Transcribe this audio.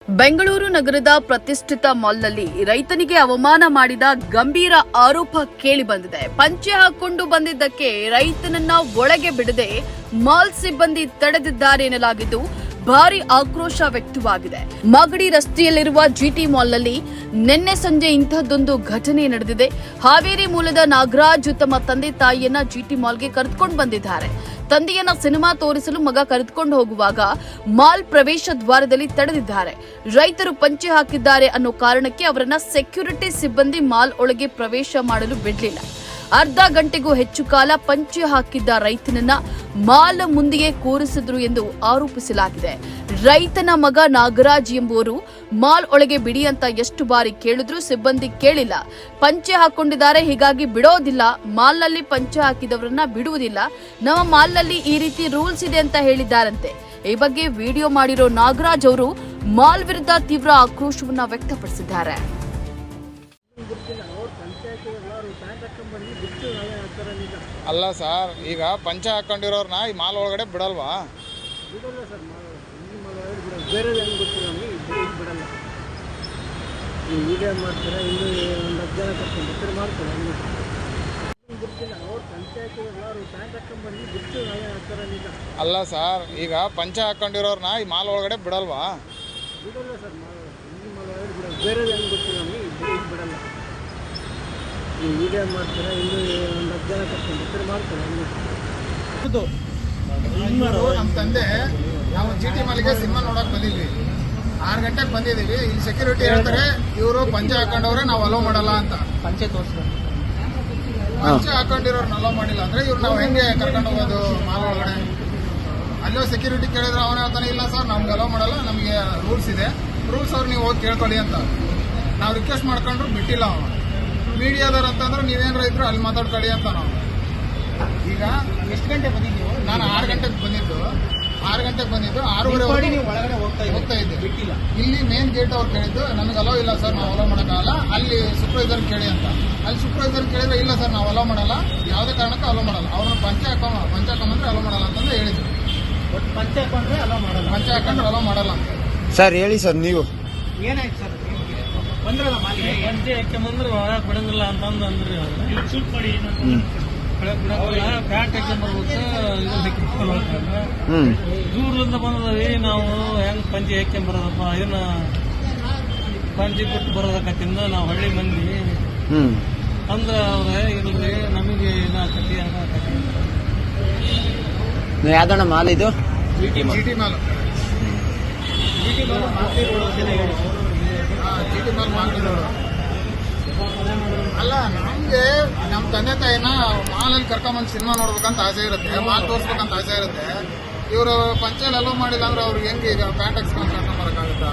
ಬೆಂಗಳೂರು ನಗರದ ಪ್ರತಿಷ್ಠಿತ ಮಾಲ್ನಲ್ಲಿ ರೈತನಿಗೆ ಅವಮಾನ ಮಾಡಿದ ಗಂಭೀರ ಆರೋಪ ಕೇಳಿಬಂದಿದೆ. ಪಂಚೆ ಹಾಕೊಂಡು ಬಂದಿದ್ದಕ್ಕೆ ರೈತನನ್ನ ಒಳಗೆ ಬಿಡದೆ ಮಾಲ್ ಸಿಬ್ಬಂದಿ ತಡೆದಿದ್ದಾರೆ ಎನ್ನಲಾಗಿದ್ದು ಭಾರಿ ಆಕ್ರೋಶ ವ್ಯಕ್ತವಾಗಿದೆ. ಮಾಗಡಿ ರಸ್ತೆಯಲ್ಲಿರುವ ಜಿಟಿ ಮಾಲ್ನಲ್ಲಿ ನಿನ್ನೆ ಸಂಜೆ ಇಂತಹದ್ದೊಂದು ಘಟನೆ ನಡೆದಿದೆ. ಹಾವೇರಿ ಮೂಲದ ನಾಗರಾಜ್ ತಮ್ಮ ತಂದೆ ತಾಯಿಯನ್ನ ಜಿಟಿ ಮಾಲ್ಗೆ ಕರೆದುಕೊಂಡು ಬಂದಿದ್ದಾರೆ. ತಂದೆಯನ್ನ ಸಿನಿಮಾ ತೋರಿಸಲು ಮಗ ಕರೆದುಕೊಂಡು ಹೋಗುವಾಗ ಮಾಲ್ ಪ್ರವೇಶ ದ್ವಾರದಲ್ಲಿ ತಡೆದಿದ್ದಾರೆ. ರೈತರು ಪಂಚೆ ಹಾಕಿದ್ದಾರೆ ಅನ್ನೋ ಕಾರಣಕ್ಕೆ ಅವರನ್ನ ಸೆಕ್ಯೂರಿಟಿ ಸಿಬ್ಬಂದಿ ಮಾಲ್ ಒಳಗೆ ಪ್ರವೇಶ ಮಾಡಲು ಬಿಡಲಿಲ್ಲ. ಅರ್ಧ ಗಂಟೆಗೂ ಹೆಚ್ಚು ಕಾಲ ಪಂಚೆ ಹಾಕಿದ್ದ ರೈತನನ್ನ ಮಾಲ್ ಮುಂದೆಯೇ ಕೂರಿಸಿದ್ರು ಎಂದು ಆರೋಪಿಸಲಾಗಿದೆ. ರೈತನ ಮಗ ನಾಗರಾಜ್ ಎಂಬುವರು ಮಾಲ್ ಒಳಗೆ ಬಿಡಿ ಅಂತ ಎಷ್ಟು ಬಾರಿ ಕೇಳಿದ್ರು ಸಿಬ್ಬಂದಿ ಕೇಳಿಲ್ಲ. ಪಂಚೆ ಹಾಕೊಂಡಿದ್ದಾರೆ, ಹೀಗಾಗಿ ಬಿಡೋದಿಲ್ಲ, ಮಾಲ್ನಲ್ಲಿ ಪಂಚೆ ಹಾಕಿದವರನ್ನ ಬಿಡುವುದಿಲ್ಲ, ನಮ್ಮ ಮಾಲ್ನಲ್ಲಿ ಈ ರೀತಿ ರೂಲ್ಸ್ ಇದೆ ಅಂತ ಹೇಳಿದ್ದಾರಂತೆ. ಈ ಬಗ್ಗೆ ವಿಡಿಯೋ ಮಾಡಿರೋ ನಾಗರಾಜ್ ಅವರು ಮಾಲ್ ವಿರುದ್ಧ ತೀವ್ರ ಆಕ್ರೋಶವನ್ನ ವ್ಯಕ್ತಪಡಿಸಿದ್ದಾರೆ. ಅಲ್ಲ ಸರ್, ಈಗ ಪಂಚ ಹಾಕೊಂಡಿರೋರ್ನ ಈ ಮಾಲ್ ಒಳಗಡೆ ಬಿಡಲ್ವಾ? ಬಿಡಲ್ಲ ಸರ್, ಬೇರೆ ಗೊತ್ತಿಲ್ಲ, ನಮಗೆ ಬಿಡಲ್ಲ. ನೀವು ವಿಡಿಯೋ ಮಾಡ್ತೀರಾ, ಇನ್ನೂ ಒಂದು 10 ಜನ ಕರ್ಕೊಂಡು ಮಾಡ್ತಾರೆ, ಗೊತ್ತಿಲ್ಲ. ಅವ್ರು ಪಂಚ ಹಾಕಿರೋಲ್ಲ, ಅವ್ರು ಪ್ಯಾಂಟ್ ಹಾಕೊಂಡ್ಬಂದು ಬಿಟ್ಟು ನಾವೇ ಹಾಕ್ತಾರೆ ಈಗ. ಅಲ್ಲ ಸರ್, ಈಗ ಪಂಚ ಹಾಕೊಂಡಿರೋರ್ನ ಈ ಮಾಲ್ ಒಳಗಡೆ ಬಿಡಲ್ವಾ? ಬಿಡಲ್ಲ ಸರ್, ಈ ಮಾಲ್ ಒಳಗಡೆ ಬಿಡಲ್ಲ, ಬೇರೆ ಗೊತ್ತಿಲ್ಲ, ನಮಗೆ ಬಿಡಲ್ಲ. ನೀವು ವಿಡಿಯೋ ಮಾಡ್ತೀರಾ, ಇನ್ನೂ ಒಂದು 10 ಜನ ಕರ್ಕೊಂಡು ಮಾಡ್ತಾರೆ. ನಮ್ಮ ತಂದೆ ನಾವು ಜಿಟಿ ಮಾಲ್ಗೆ ಸಿನಿಮಾ ನೋಡಕ್ ಬಂದಿದ್ವಿ. 6 ಗಂಟೆಗೆ ಬಂದಿದ್ದೀವಿ. ಇಲ್ಲಿ ಸೆಕ್ಯೂರಿಟಿ ಹೇಳ್ತಾರೆ ಇವರು ಪಂಚೆ ಹಾಕೊಂಡವ್ರೆ ನಾವು ಅಲೋ ಮಾಡಲ್ಲ ಅಂತ. ಪಂಚೆ ತೋರಿಸ್ತಾರೆ, ಪಂಚೆ ಹಾಕೊಂಡಿರೋರ್ನ ಅಲೋ ಮಾಡಿಲ್ಲ ಅಂದ್ರೆ ಇವ್ರು ನಾವು ಹೆಂಗೆ ಕರ್ಕೊಂಡು ಹೋಗೋದು ಮಾಲ್ ಒಳಗಡೆ? ಅಲ್ಲೋ ಸೆಕ್ಯೂರಿಟಿ ಕೇಳಿದ್ರೆ ಅವನೇ ಹೇಳ್ತಾನೆ, ಇಲ್ಲ ಸರ್ ನಮ್ಗೆ ಅಲೋ ಮಾಡಲ್ಲ, ನಮಗೆ ರೂಲ್ಸ್ ಇದೆ, ರೂಲ್ಸ್ ಅವ್ರು ನೀವು ಹೋಗಿ ಕೇಳ್ಕೊಳ್ಳಿ ಅಂತ. ನಾವು ರಿಕ್ವೆಸ್ಟ್ ಮಾಡ್ಕೊಂಡ್ರು ಬಿಟ್ಟಿಲ್ಲ. ಅವನು ಮೀಡಿಯಾದವ್ರು ಅಂತಂದ್ರೆ ನೀವೇನಾರ ಇದ್ರು ಅಲ್ಲಿ ಮಾತಾಡ್ಕೊಳ್ಳಿ ಅಂತ. ನಾವು ಈಗ ಎಷ್ಟು ಗಂಟೆ ಬಂದಿದ್ದೀವಿ? ನಾನು 6 ಗಂಟೆಗೆ ಬಂದಿದ್ದು. 6:30 ನೀವು ಒಳಗಡೆ ಹೋಗ್ತಾ ಇದ್ದೆ. ಬಿಟ್ಟಿಲ್ಲ. ಇಲ್ಲಿ ಮೇನ್ ಗೇಟ್ ಅವ್ರು ಕೇಳಿದ್ದು ನಮಗೆ ಅಲೋ ಇಲ್ಲ ಸರ್, ನಾವು ಅಲೋ ಮಾಡೋಕ್ಕಾಗಲ್ಲ, ಅಲ್ಲಿ ಸೂಪರ್ವೈಸರ್ ಕೇಳಿ ಅಂತ. ಅಲ್ಲಿ ಸೂಪರ್ವೈಸರ್ ಕೇಳಿದ್ರೆ ಇಲ್ಲ ಸರ್ ನಾವು ಅಲೋ ಮಾಡಲ್ಲ, ಯಾವುದೇ ಕಾರಣಕ್ಕೂ ಅಲೋ ಮಾಡಲ್ಲ, ಅವ್ರನ್ನ ಪಂಚೆ ಹಾಕೊಂಡ್ರೆ ಅಲೋ ಮಾಡಲ್ಲ ಅಂತಂದ್ರೆ ಹೇಳಿದ್ರು. ಒಟ್ಟು ಪಂಚೆ ಹಾಕೊಂಡ್ರೆ ಅಲೋ ಮಾಡಲ್ಲ, ಪಂಚೆ ಹಾಕೊಂಡ್ರೆ ಅಲೋ ಮಾಡಲ್ಲ ಅಂತ. ಸರ್ ಹೇಳಿ ಸರ್, ನೀವು ಏನಾಯ್ತು ಸರ್? ಬಂದ್ರಲ್ಲ ಮಾಲಿಗೆ, ಪಂಚೆ ಹಾಕ್ಯಂಬಂದ್ರೆ ಒಳಗೆ ಬಿಡಂಗಿಲ್ಲ ಅಂತಂದು ಅಂದ್ರಿ. ಪ್ಯಾಂಟ್ ಹಾಕ್ಯಂಬರ್ಬೇಕು, ದೂರದಿಂದ ಬಂದದವಿ ನಾವು ಹೆಂಗ್ ಪಂಚೆ ಹಾಕ್ಯಂಬರೋದಪ್ಪ, ಇದನ್ನ ಪಂಚೆ ಬಿಟ್ಟು ಬರೋದಕ್ಕತ್ತಿಂದ ನಾವು ಹಳ್ಳಿ ಮಂದಿ ಅಂದ್ರ ಅವ್ರೆ ಇಲ್ರಿ ನಮಗೆ ಏನಾಕತಿ ಏನಾಕತಿ. ಯಾವ್ದಣ್ಣ ಮಾಲ್ ಇದು? ಜಿಟಿ ಮಾಲ್. ಜಿಟಿ ಮಾಲ್ ಮಾಡ್ತಿರೋರು ಅಲ್ಲ. ನಮ್ಗೆ ನಮ್ಮ ತಂದೆ ತಾಯಿನ ಮಾಲಲ್ಲಿ ಕರ್ಕೊಂಬಂದು ಸಿನಿಮಾ ನೋಡ್ಬೇಕಂತ ಆಸೆ ಇರುತ್ತೆ, ಮಾಲ್ ತೋರಿಸ್ಬೇಕಂತ ಆಸೆ ಇರುತ್ತೆ. ಇವರು ಪಂಚಾಯಲ್ ಅಲೋ ಮಾಡಿಲ್ಲ ಅಂದ್ರೆ ಅವ್ರಿಗೆ ಹೆಂಗೆ ಈಗ ಪ್ಯಾಂಟ್ ಹಾಕ್ಸ್ಕೊಂಡು ಕರ್ಕೊಂಬರಕ್ಕಾಗುತ್ತಾ?